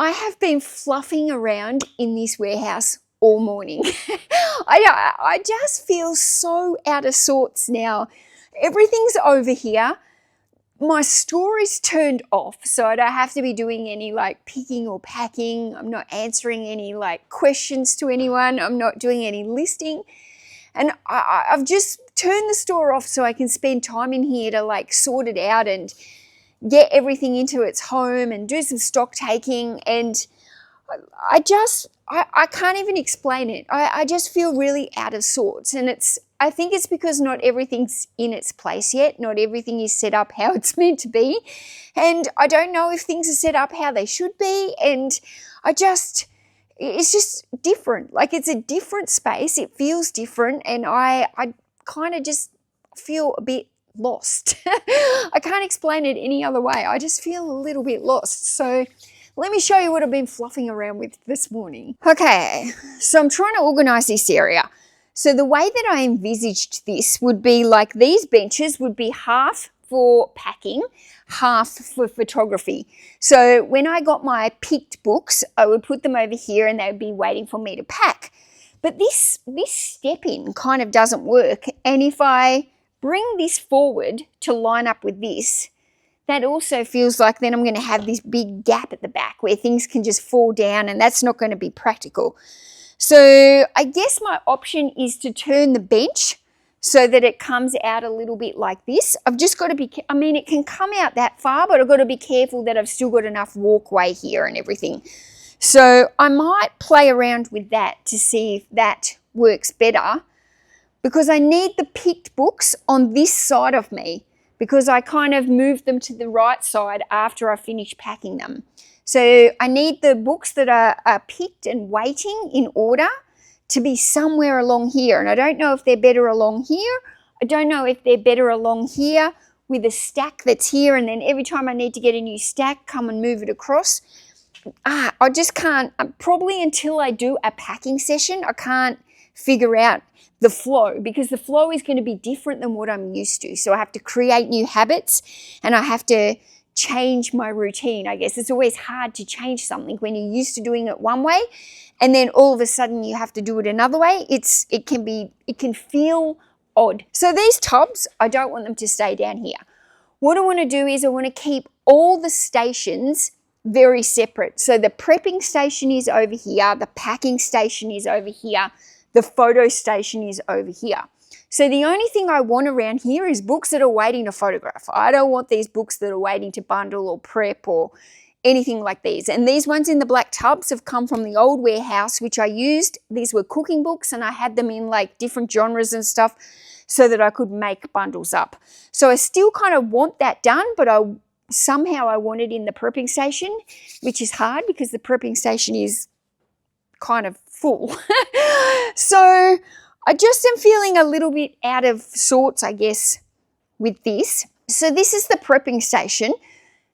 I have been fluffing around in this warehouse all morning. I just feel so out of sorts now. Everything's over here. My store is turned off, so I don't have to be doing any like picking or packing. I'm not answering any like questions to anyone. I'm not doing any listing. And I've just turned the store off so I can spend time in here to like sort it out and get everything into its home and do some stock taking. And I can't even explain it. I just feel really out of sorts. And I think it's because not everything's in its place yet. Not everything is set up how it's meant to be. And I don't know if things are set up how they should be. And it's just different. Like, it's a different space. It feels different. And I kind of just feel a bit lost. I can't explain it any other way. I just feel a little bit lost. So let me show you what I've been fluffing around with this morning. Okay, so I'm trying to organize this area. So the way that I envisaged this would be like these benches would be half for packing, half for photography. So when I got my picked books, I would put them over here and they would be waiting for me to pack. But this step in kind of doesn't work. And if I bring this forward to line up with this, that also feels like then I'm going to have this big gap at the back where things can just fall down, and that's not going to be practical. So I guess my option is to turn the bench so that it comes out a little bit like this. I've just got to be, it can come out that far, but I've got to be careful that I've still got enough walkway here and everything. So I might play around with that to see if that works better, because I need the picked books on this side of me, because I kind of moved them to the right side after I finished packing them. So I need the books that are picked and waiting in order to be somewhere along here. And I don't know if they're better along here. I don't know if they're better along here with a stack that's here, and then every time I need to get a new stack, come and move it across. I just can't, probably until I do a packing session, I can't figure out the flow, because the flow is going to be different than what I'm used to. So I have to create new habits and I have to change my routine. I guess it's always hard to change something when you're used to doing it one way and then all of a sudden you have to do it another way. It can feel odd. So these tubs, I don't want them to stay down here. What I want to do is I want to keep all the stations very separate. So the prepping station is over here, the packing station is over here, the photo station is over here. So the only thing I want around here is books that are waiting to photograph. I don't want these books that are waiting to bundle or prep or anything like these. And these ones in the black tubs have come from the old warehouse, which I used. These were cooking books and I had them in like different genres and stuff so that I could make bundles up. So I still kind of want that done, but somehow I want it in the prepping station, which is hard because the prepping station is kind of full. So I just am feeling a little bit out of sorts, I guess, with this. So this is the prepping station.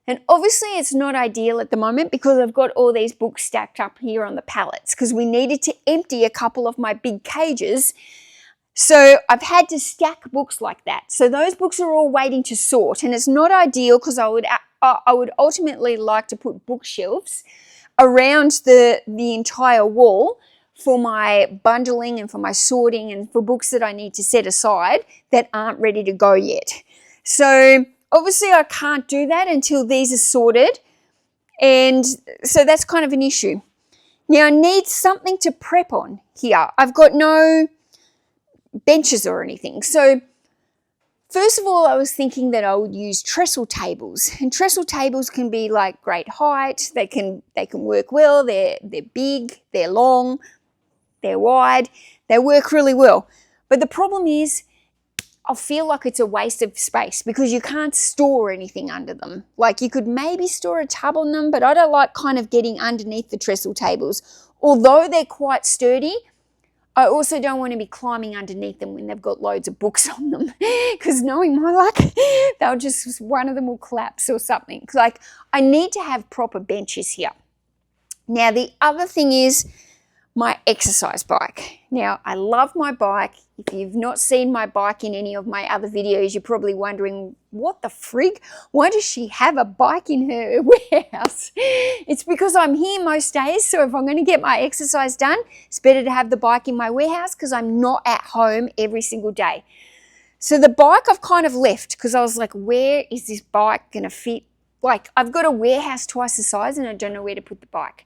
And obviously it's not ideal at the moment because I've got all these books stacked up here on the pallets because we needed to empty a couple of my big cages. So I've had to stack books like that. So those books are all waiting to sort, and it's not ideal because I would ultimately like to put bookshelves around the entire wall for my bundling and for my sorting and for books that I need to set aside that aren't ready to go yet. So obviously I can't do that until these are sorted, and so that's kind of an issue. Now I need something to prep on here. I've got no benches or anything. So first of all, I was thinking that I would use trestle tables, and trestle tables can be like great height. They can work well. They're big, they're long, they're wide, they work really well. But the problem is I feel like it's a waste of space because you can't store anything under them. Like you could maybe store a tub on them, but I don't like kind of getting underneath the trestle tables. Although they're quite sturdy, I also don't want to be climbing underneath them when they've got loads of books on them, because knowing my luck, one of them will collapse or something. Like, I need to have proper benches here. Now, the other thing is my exercise bike. Now, I love my bike. If you've not seen my bike in any of my other videos, you're probably wondering, what the frig? Why does she have a bike in her warehouse? It's because I'm here most days, so if I'm going to get my exercise done, it's better to have the bike in my warehouse because I'm not at home every single day. So the bike I've kind of left because I was like, where is this bike going to fit? Like, I've got a warehouse twice the size and I don't know where to put the bike.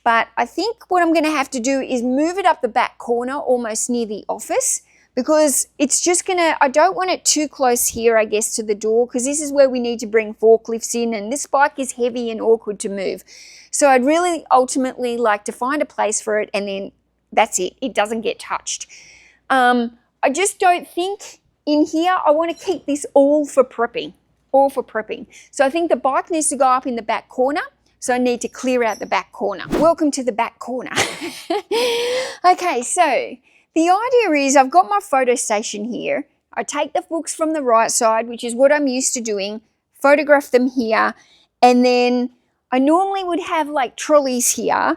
But I think what I'm going to have to do is move it up the back corner almost near the office because it's just going to, I don't want it too close here, I guess, to the door because this is where we need to bring forklifts in and this bike is heavy and awkward to move. So I'd really ultimately like to find a place for it and then that's it. It doesn't get touched. I just don't think in here, I want to keep this all for prepping. So I think the bike needs to go up in the back corner. So I need to clear out the back corner. Welcome to the back corner. Okay, so the idea is I've got my photo station here. I take the books from the right side, which is what I'm used to doing, photograph them here, and then I normally would have like trolleys here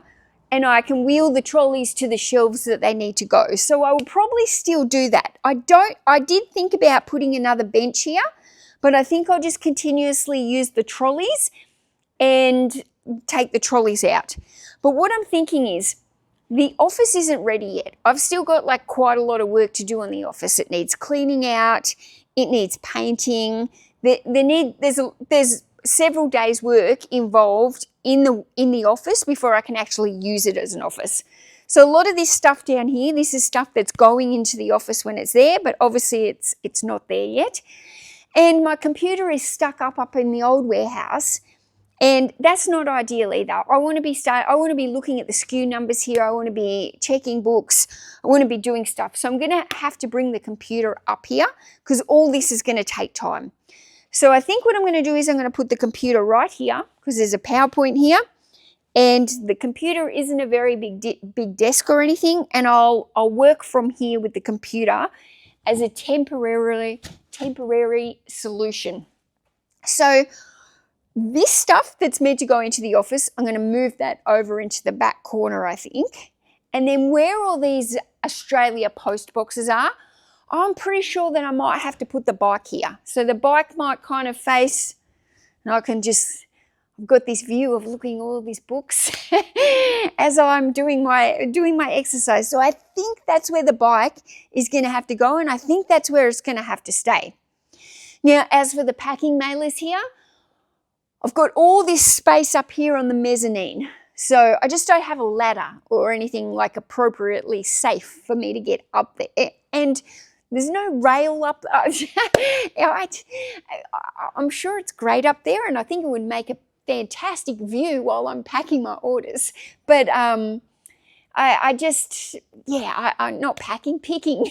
and I can wheel the trolleys to the shelves that they need to go. So I will probably still do that. I did think about putting another bench here, but I think I'll just continuously use the trolleys and take the trolleys out. But what I'm thinking is the office isn't ready yet. I've still got like quite a lot of work to do in the office. It needs cleaning out, it needs painting. There's several days work involved in the office before I can actually use it as an office. So a lot of this stuff down here, this is stuff that's going into the office when it's there, but obviously it's not there yet. And my computer is stuck up in the old warehouse. And that's not ideal either. I want to be looking at the SKU numbers here. I want to be checking books. I want to be doing stuff. So I'm going to have to bring the computer up here because all this is going to take time. So I think what I'm going to do is I'm going to put the computer right here because there's a PowerPoint here. And the computer isn't a very big desk or anything. And I'll work from here with the computer as a temporary solution. So this stuff that's meant to go into the office, I'm going to move that over into the back corner, I think. And then where all these Australia Post boxes are, I'm pretty sure that I might have to put the bike here. So the bike might kind of face, and I've got this view of looking at all these books as I'm doing my exercise. So I think that's where the bike is going to have to go, and I think that's where it's going to have to stay. Now, as for the packing mailers here, I've got all this space up here on the mezzanine. So I just don't have a ladder or anything like appropriately safe for me to get up there. And there's no rail up. I'm sure it's great up there and I think it would make a fantastic view while I'm packing my orders. But I'm not picking.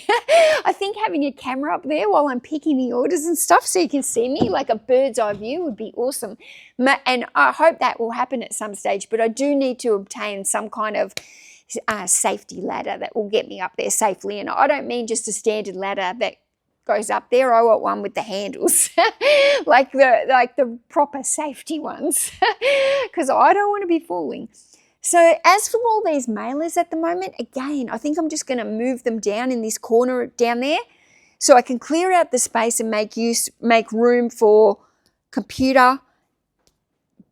I think having a camera up there while I'm picking the orders and stuff so you can see me like a bird's eye view would be awesome. And I hope that will happen at some stage, but I do need to obtain some kind of safety ladder that will get me up there safely. And I don't mean just a standard ladder that goes up there. I want one with the handles, like the proper safety ones, because I don't want to be falling. So as for all these mailers at the moment, again, I think I'm just going to move them down in this corner down there so I can clear out the space and make room for computer,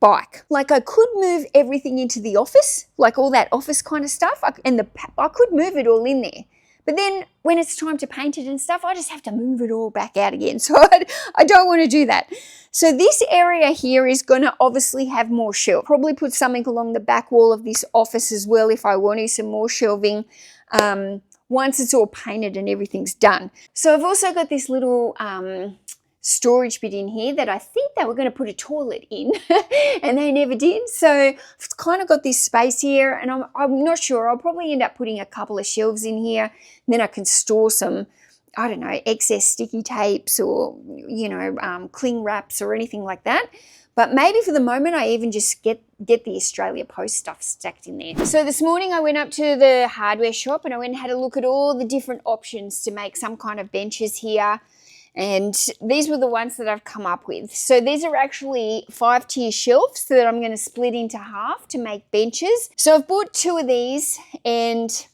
bike. Like I could move everything into the office, like all that office kind of stuff, I could move it all in there. But then when it's time to paint it and stuff, I just have to move it all back out again. So I don't want to do that. So this area here is going to obviously have more shelving. Probably put something along the back wall of this office as well if I wanted some more shelving once it's all painted and everything's done. So I've also got this little storage bit in here that I think they were going to put a toilet in and they never did. So I've kind of got this space here and I'm not sure. I'll probably end up putting a couple of shelves in here and then I can store some, I don't know, excess sticky tapes or, cling wraps or anything like that. But maybe for the moment, I even just get the Australia Post stuff stacked in there. So this morning I went up to the hardware shop and I went and had a look at all the different options to make some kind of benches here. And these were the ones that I've come up with. So these are actually 5-tier shelves that I'm going to split into half to make benches. So I've bought 2 of these, and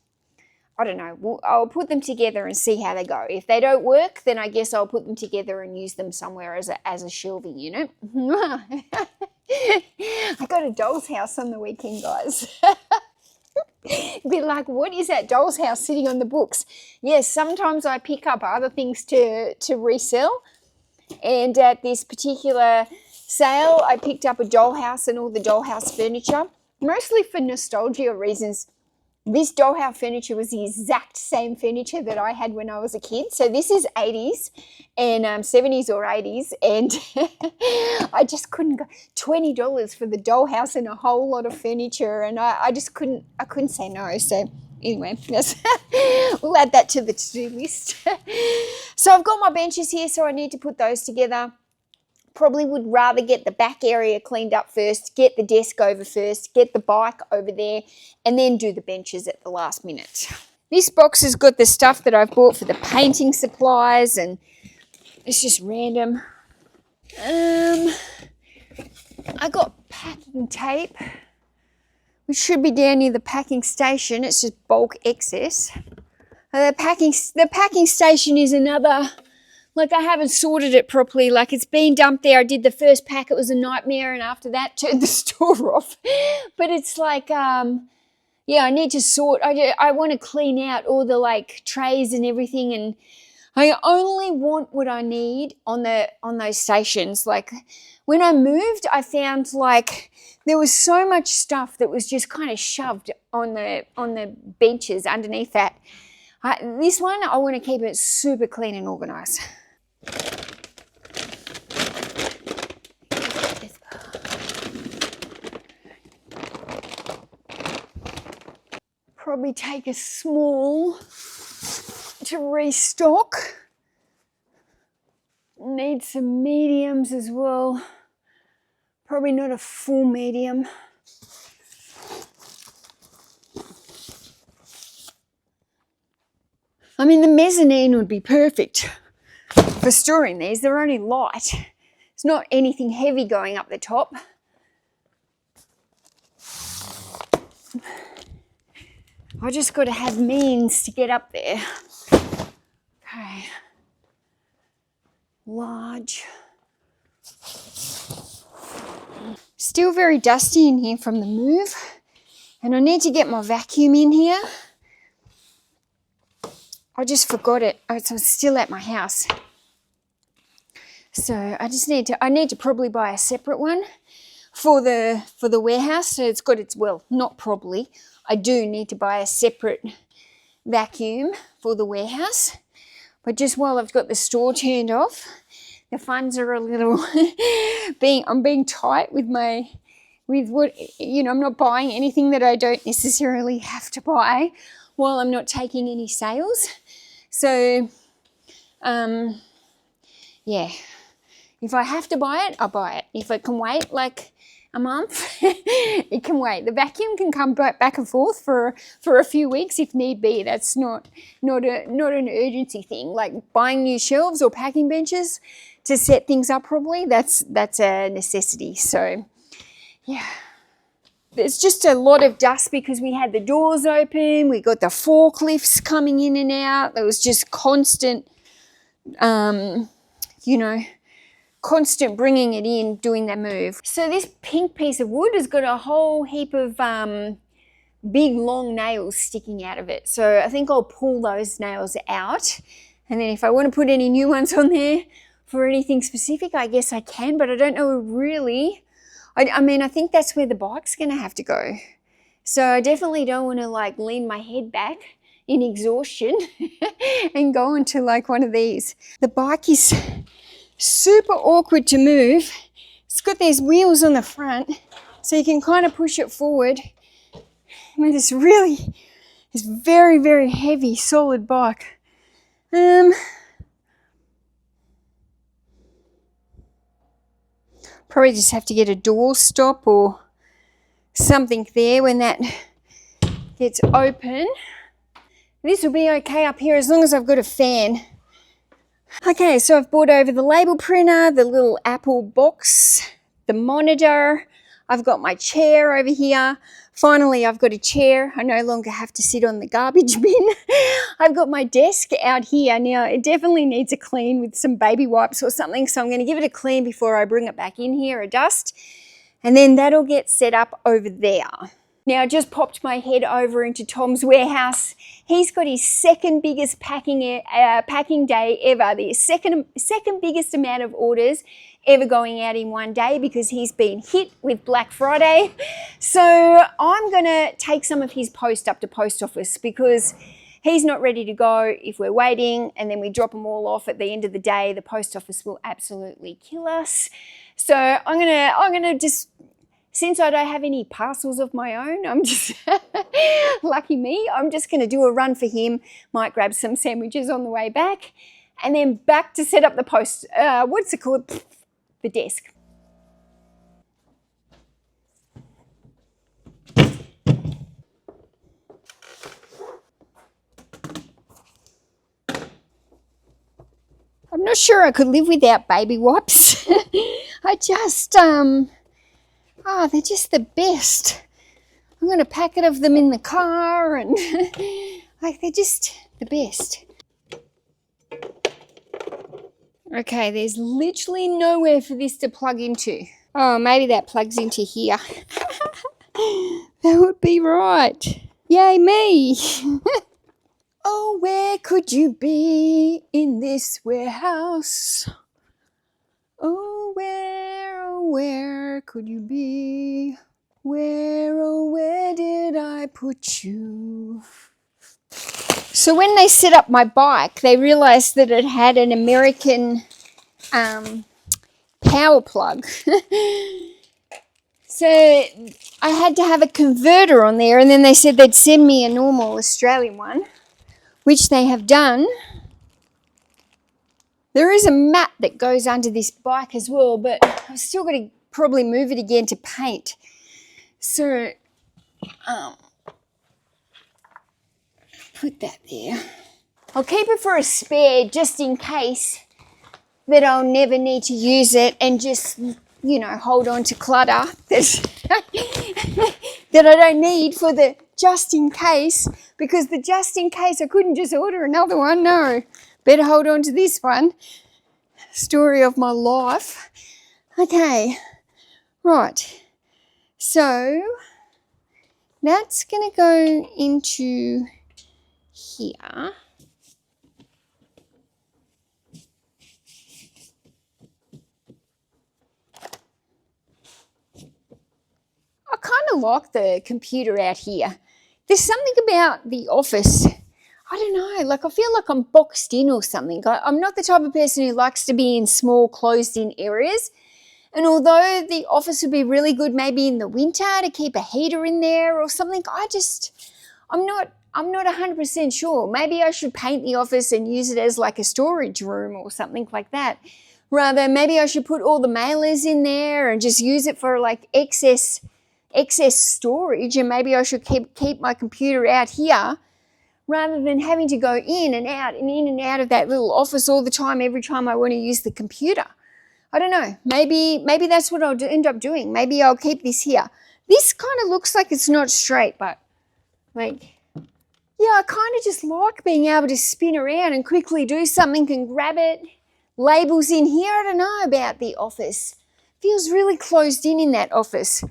I don't know, I'll put them together and see how they go. If they don't work, then I guess I'll put them together and use them somewhere as a shelving unit. I got a doll's house on the weekend, guys. Be like, what is that doll's house sitting on the books? Yes, sometimes I pick up other things to resell. And at this particular sale, I picked up a dollhouse and all the dollhouse furniture, mostly for nostalgia reasons. This dollhouse furniture was the exact same furniture that I had when I was a kid. So this is 80s and 70s or 80s. And I just couldn't go. $20 for the dollhouse and a whole lot of furniture. And I couldn't say no. So anyway, we'll add that to the to-do list. So I've got my benches here, so I need to put those together. Probably would rather get the back area cleaned up first, get the desk over first, get the bike over there, and then do the benches at the last minute. This box has got the stuff that I've bought for the painting supplies, and it's just random. I got packing tape, which should be down near the packing station. It's just bulk excess. The packing station is another... Like, I haven't sorted it properly. Like, it's been dumped there. I did the first pack. It was a nightmare. And after that, turned the store off. But it's like, yeah, I need to sort. I want to clean out all the, like, trays and everything. And I only want what I need on those stations. Like, when I moved, I found, like, there was so much stuff that was just kind of shoved on the benches underneath that. This one, I want to keep it super clean and organised. Probably take a small to restock. Need some mediums as well. Probably not a full medium. I mean, the mezzanine would be perfect for storing these. They're only light. It's not anything heavy going up the top. I just got to have means to get up there. Okay. Large. Still very dusty in here from the move. And I need to get my vacuum in here. I just forgot it. It's still at my house. So I need to probably buy a separate one for the warehouse. So it's got its, well, not probably. I do need to buy a separate vacuum for the warehouse. But just while I've got the store turned off, the funds are a little I'm being tight with what, you know, I'm not buying anything that I don't necessarily have to buy while I'm not taking any sales. So, yeah, if I have to buy it, I'll buy it. If it can wait like a month, it can wait. The vacuum can come back and forth for a few weeks if need be. That's not an urgency thing. Like buying new shelves or packing benches to set things up properly, that's a necessity. So, yeah. There's just a lot of dust because we had the doors open. We got the forklifts coming in and out. There was just constant, constant bringing it in, doing that move. So this pink piece of wood has got a whole heap of big long nails sticking out of it. So I think I'll pull those nails out. And then if I want to put any new ones on there for anything specific, I guess I can, but I don't know really. I mean, I think that's where the bike's going to have to go. So I definitely don't want to like lean my head back in exhaustion and go into like one of these. The bike is super awkward to move. It's got these wheels on the front, so you can kind of push it forward. I mean, it's very, very heavy, solid bike. Probably just have to get a door stop or something there when that gets open. This will be okay up here as long as I've got a fan. Okay, so I've brought over the label printer, the little Apple box, the monitor. I've got my chair over here. Finally, I've got a chair. I no longer have to sit on the garbage bin. I've got my desk out here. Now, it definitely needs a clean with some baby wipes or something, so I'm going to give it a clean before I bring it back in here, a dust, and then that'll get set up over there. Now, I just popped my head over into Tom's warehouse. He's got his second biggest packing day ever. The second biggest amount of orders ever going out in one day because he's been hit with Black Friday. So I'm going to take some of his post up to post office because he's not ready to go if we're waiting and then we drop them all off at the end of the day. The post office will absolutely kill us. So I'm gonna just, since I don't have any parcels of my own, I'm just, lucky me, I'm just going to do a run for him, might grab some sandwiches on the way back, and then back to set up the post, what's it called? The desk. I'm not sure I could live without baby wipes. I just, they're just the best. I'm going to a packet of them in the car and like they're just the best. Okay, there's literally nowhere for this to plug into. Oh, maybe that plugs into here. That would be right. Yay me. Oh, where could you be in this warehouse? Oh, where could you be? Where, oh, where did I put you? So when they set up my bike, they realized that it had an American power plug. So I had to have a converter on there, and then they said they'd send me a normal Australian one, which they have done. There is a mat that goes under this bike as well, but I've still got to probably move it again to paint. So, put that there. I'll keep it for a spare just in case that I'll never need to use it and just, you know, hold on to clutter that I don't need for the just in case, because the just in case I couldn't just order another one. No, better hold on to this one. Story of my life. Okay, right. So that's going to go into here. I kind of like the computer out here. There's something about the office, I don't know, like I feel like I'm boxed in or something. I'm not the type of person who likes to be in small closed-in areas. And although the office would be really good maybe in the winter to keep a heater in there or something, I'm not 100% sure. Maybe I should paint the office and use it as like a storage room or something like that. Rather, maybe I should put all the mailers in there and just use it for like excess storage, and maybe I should keep my computer out here rather than having to go in and out of that little office all the time every time I want to use the computer. I don't know. Maybe that's what I'll end up doing. Maybe I'll keep this here. This kind of looks like it's not straight, but like, yeah, I kind of just like being able to spin around and quickly do something and grab it. Labels in here. I don't know about the office. Feels really closed in that office.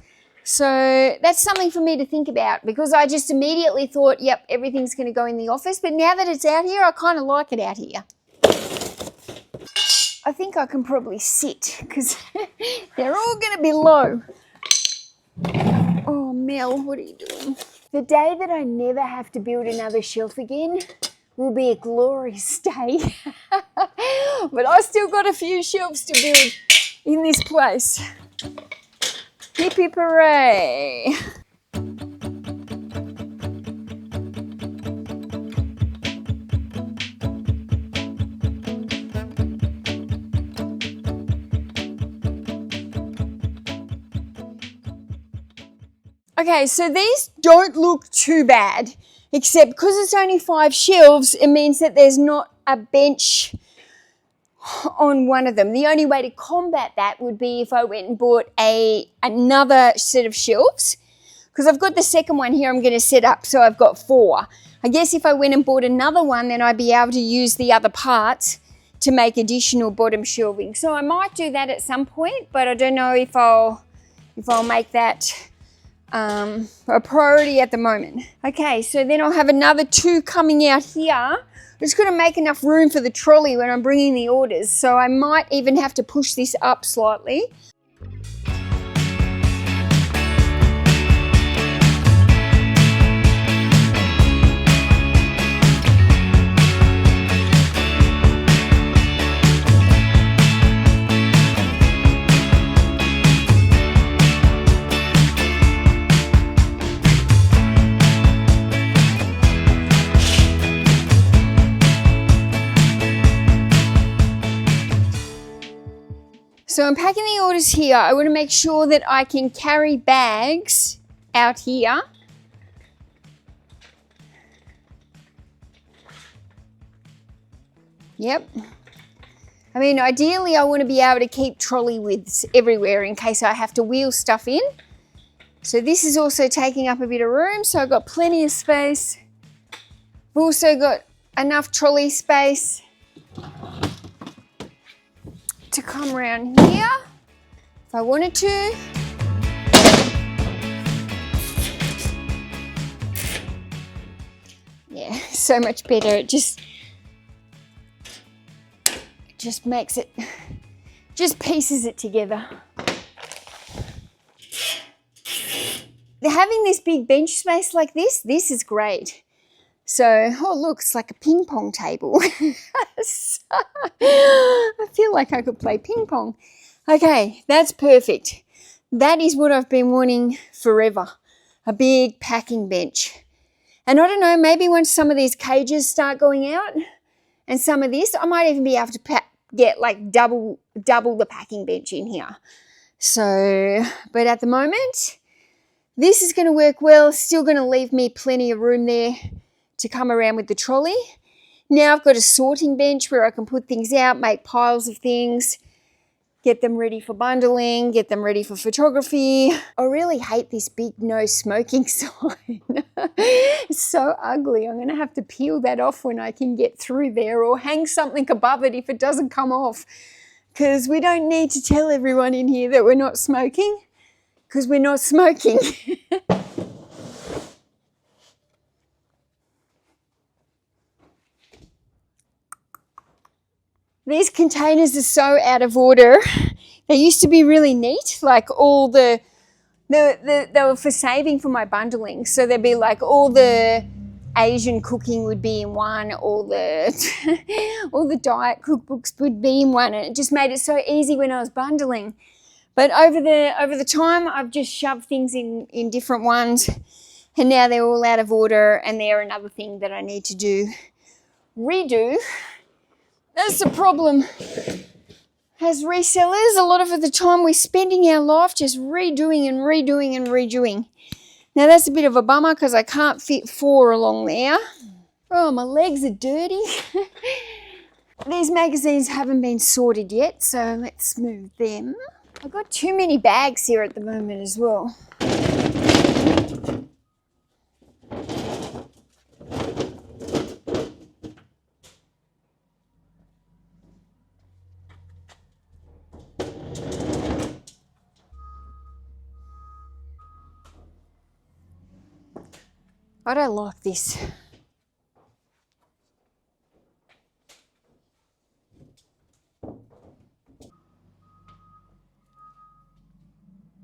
So that's something for me to think about, because I just immediately thought, yep, everything's going to go in the office. But now that it's out here, I kind of like it out here. I think I can probably sit because they're all going to be low. Oh, Mel, what are you doing? The day that I never have to build another shelf again will be a glorious day. But I still got a few shelves to build in this place. Hip hip hooray. Okay, so these don't look too bad, except because it's only 5 shelves, it means that there's not a bench on one of them. The only way to combat that would be if I went and bought another set of shelves, because I've got the second one here I'm going to set up, so I've got 4. I guess if I went and bought another one, then I'd be able to use the other parts to make additional bottom shelving. So I might do that at some point, but I don't know if I'll make that a priority at the moment. Okay, so then I'll have another 2 coming out here. I'm just going to make enough room for the trolley when I'm bringing the orders, so I might even have to push this up slightly. So I'm packing the orders here. I want to make sure that I can carry bags out here. Yep. I mean, ideally I want to be able to keep trolley widths everywhere in case I have to wheel stuff in. So this is also taking up a bit of room, so I've got plenty of space. I've also got enough trolley space to come around here if I wanted to. Yeah, so much better. It just makes it, just pieces it together. Having this big bench space like this is great. So, oh look, it's like a ping pong table. I feel like I could play ping pong. Okay, that's perfect. That is what I've been wanting forever, a big packing bench. And I don't know, maybe once some of these cages start going out and some of this, I might even be able to get like double the packing bench in here. So, but at the moment, this is going to work well, still going to leave me plenty of room there to come around with the trolley. Now I've got a sorting bench where I can put things out, make piles of things, get them ready for bundling, get them ready for photography. I really hate this big no smoking sign. It's so ugly. I'm going to have to peel that off when I can get through there, or hang something above it if it doesn't come off, because we don't need to tell everyone in here that we're not smoking, because we're not smoking. These containers are so out of order. They used to be really neat, like all they were for saving for my bundling. So there'd be like all the Asian cooking would be in one, all the diet cookbooks would be in one, and it just made it so easy when I was bundling. But over the time, I've just shoved things in different ones, and now they're all out of order, and they're another thing that I need to redo. That's the problem. As resellers, a lot of the time we're spending our life just redoing and redoing and redoing. Now that's a bit of a bummer because I can't fit 4 along there. Oh, my legs are dirty. These magazines haven't been sorted yet, so let's move them. I've got too many bags here at the moment as well. I don't like this.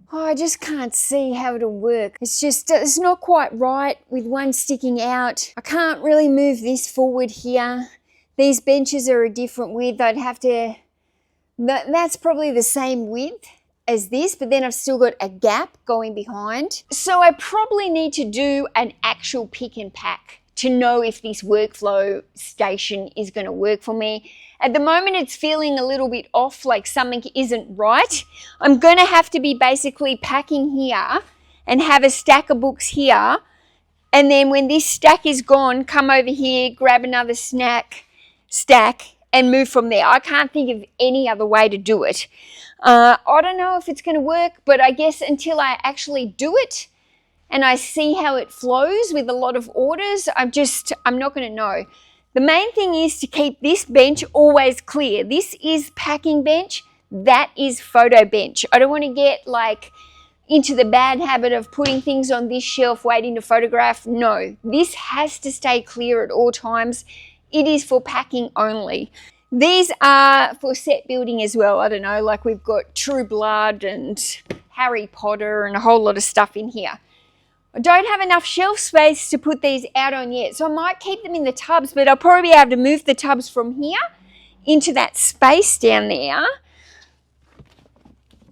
Oh, I just can't see how it'll work. It's not quite right with one sticking out. I can't really move this forward here. These benches are a different width. I'd have to, that's probably the same width as this, but then I've still got a gap going behind. So I probably need to do an actual pick and pack to know if this workflow station is going to work for me. At the moment, it's feeling a little bit off, like something isn't right. I'm going to have to be basically packing here and have a stack of books here. And then when this stack is gone, come over here, grab another stack, and move from there. I can't think of any other way to do it. I don't know if it's going to work, but I guess until I actually do it and I see how it flows with a lot of orders, I'm not going to know. The main thing is to keep this bench always clear. This is packing bench. That is photo bench. I don't want to get like into the bad habit of putting things on this shelf waiting to photograph. No, this has to stay clear at all times. It is for packing only. These are for set building as well. I don't know, like we've got True Blood and Harry Potter and a whole lot of stuff in here. I don't have enough shelf space to put these out on yet, so I might keep them in the tubs, but I'll probably be able to move the tubs from here into that space down there.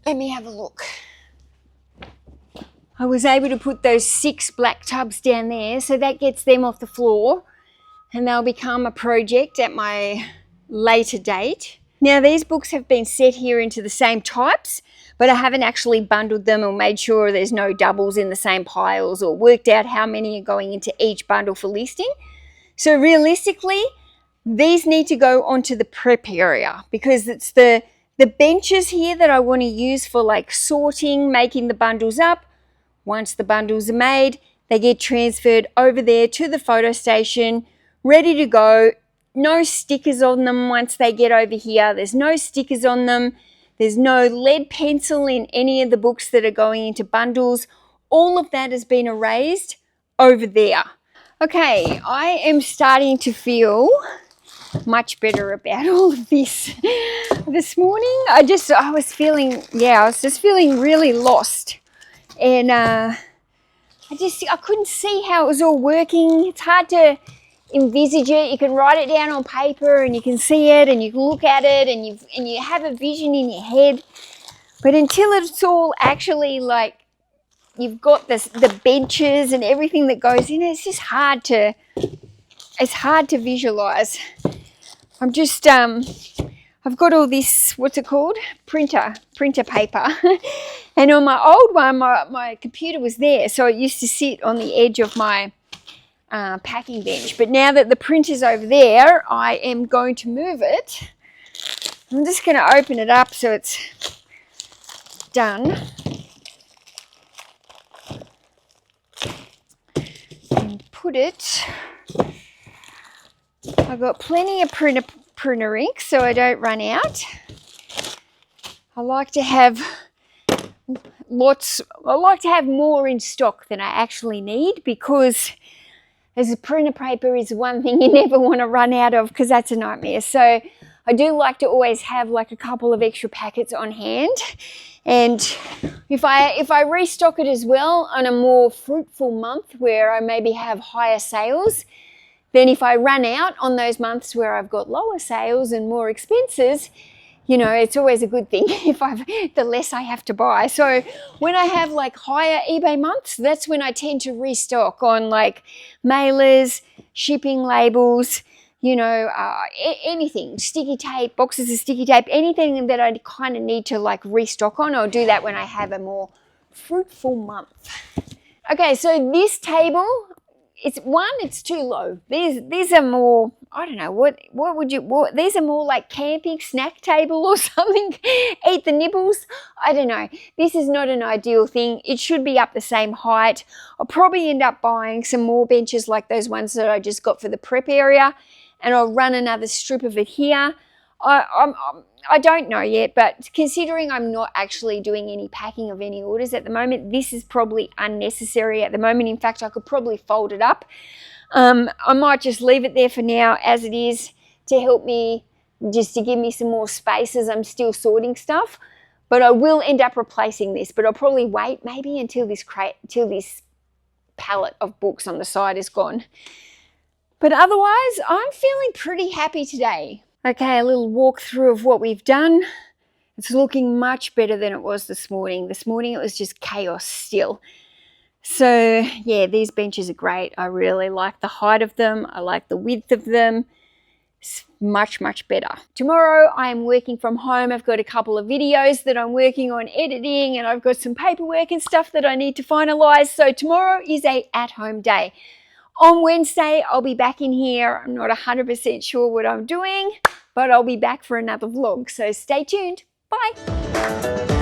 Let me have a look. I was able to put those 6 black tubs down there, so that gets them off the floor, and they'll become a project at my later date. Now, these books have been set here into the same types, but I haven't actually bundled them or made sure there's no doubles in the same piles or worked out how many are going into each bundle for listing. So realistically, these need to go onto the prep area because it's the benches here that I want to use for like sorting, making the bundles up. Once the bundles are made, they get transferred over there to the photo station, ready to go. No stickers on them once they get over here. There's no stickers on them. There's no lead pencil in any of the books that are going into bundles. All of that has been erased over there. Okay, I am starting to feel much better about all of this. This morning, I was just feeling really lost. And I couldn't see how it was all working. It's hard to envisage it. You can write it down on paper and you can see it and you can look at it and you have a vision in your head, but until it's all actually like you've got the benches and everything that goes in, it's just hard to visualize. I've got all this, what's it called, printer paper. And on my old one, my computer was there, so it used to sit on the edge of my packing bench. But now that the printer's over there, I am going to move it. I'm just going to open it up so it's done. And put it. I've got plenty of printer ink so I don't run out. I like to have more in stock than I actually need, because as a printer paper is one thing you never want to run out of, because that's a nightmare. So I do like to always have like a couple of extra packets on hand. And if I restock it as well on a more fruitful month where I maybe have higher sales, then if I run out on those months where I've got lower sales and more expenses, you know, it's always a good thing the less I have to buy. So when I have like higher eBay months, that's when I tend to restock on like mailers, shipping labels, you know, anything, sticky tape, boxes of sticky tape, anything that I kind of need to like restock on. I'll do that when I have a more fruitful month. Okay, so this table, it's too low. These are more, I don't know, these are more like camping snack table or something. Eat the nibbles. I don't know. This is not an ideal thing. It should be up the same height. I'll probably end up buying some more benches like those ones that I just got for the prep area, and I'll run another strip of it here. I don't know yet, but considering I'm not actually doing any packing of any orders at the moment, this is probably unnecessary at the moment. In fact, I could probably fold it up. I might just leave it there for now as it is to help me, just to give me some more space as I'm still sorting stuff. But I will end up replacing this, but I'll probably wait maybe until this pallet of books on the side is gone. But otherwise, I'm feeling pretty happy today. Okay, a little walkthrough of what we've done. It's looking much better than it was this morning. This morning it was just chaos still. So yeah, these benches are great. I really like the height of them. I like the width of them. It's much, much better. Tomorrow I am working from home. I've got a couple of videos that I'm working on editing, and I've got some paperwork and stuff that I need to finalize. So tomorrow is a at-home day. On Wednesday, I'll be back in here. I'm not 100% sure what I'm doing, but I'll be back for another vlog, so stay tuned. Bye.